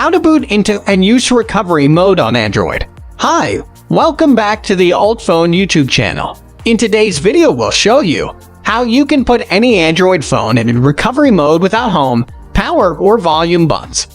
How to boot into and use recovery mode on Android. Hi, welcome back to the Alt Phone YouTube channel. In today's video, we'll show you how you can put any Android phone in recovery mode without home, power, or volume buttons.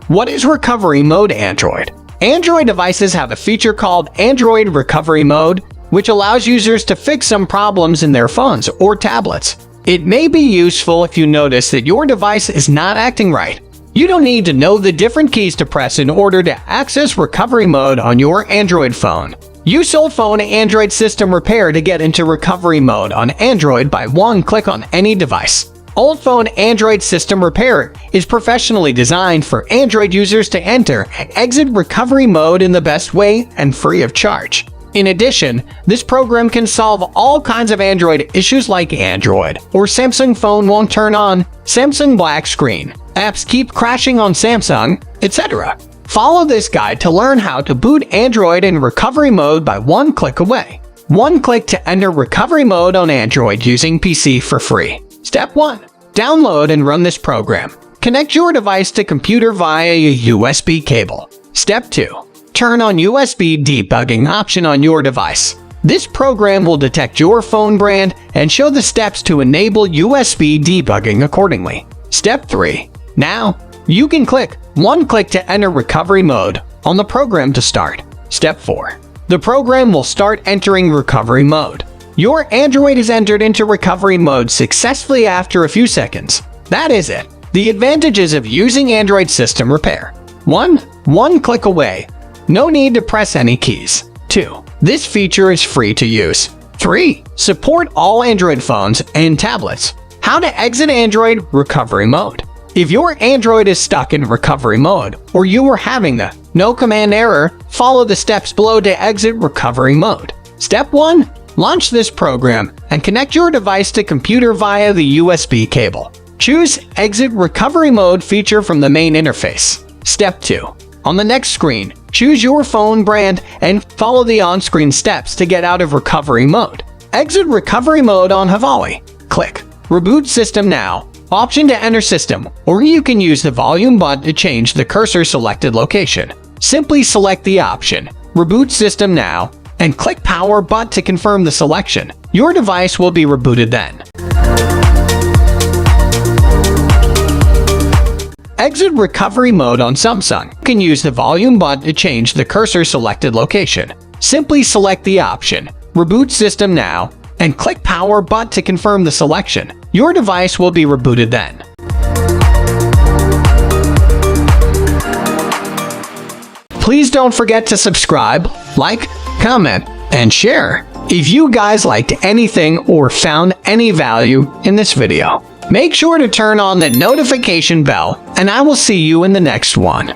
What is recovery mode Android? Android devices have a feature called Android Recovery Mode, which allows users to fix some problems in their phones or tablets. It may be useful if you notice that your device is not acting right. You don't need to know the different keys to press in order to access recovery mode on your Android phone. Use Alt Phone Android System Repair to get into recovery mode on Android by one click on any device. Alt Phone Android System Repair is professionally designed for Android users to enter and exit recovery mode in the best way and free of charge. In addition, this program can solve all kinds of Android issues like Android or Samsung phone won't turn on, Samsung black screen, apps keep crashing on Samsung, etc. Follow this guide to learn how to boot Android in recovery mode by one click away. One click to enter recovery mode on Android using PC for free. Step 1. Download and run this program. Connect your device to computer via a USB cable. Step 2. Turn on USB debugging option on your device. This program will detect your phone brand and show the steps to enable USB debugging accordingly. Step 3. Now, you can click one click to enter recovery mode on the program to start. Step 4. The program will start entering recovery mode. Your Android is entered into recovery mode successfully after a few seconds. That is it. The advantages of using Android System Repair. 1. One click away. No need to press any keys. 2. This feature is free to use. 3. Support all Android phones and tablets. How to exit Android recovery mode. If your Android is stuck in recovery mode, or you are having the no command error, follow the steps below to exit recovery mode. Step 1. Launch this program and connect your device to computer via the USB cable. Choose Exit Recovery Mode feature from the main interface. Step 2. On the next screen, choose your phone brand and follow the on-screen steps to get out of recovery mode. Exit recovery mode on Huawei. Click Reboot System Now option to enter system, or you can use the volume button to change the cursor selected location. Simply select the option Reboot System Now and click Power button to confirm the selection. Your device will be rebooted then. Exit recovery mode on Samsung. You can use the volume button to change the cursor selected location. Simply select the option Reboot System Now and click Power button to confirm the selection. Your device will be rebooted then. Please don't forget to subscribe, like, comment, and share if you guys liked anything or found any value in this video. Make sure to turn on the notification bell, and I will see you in the next one.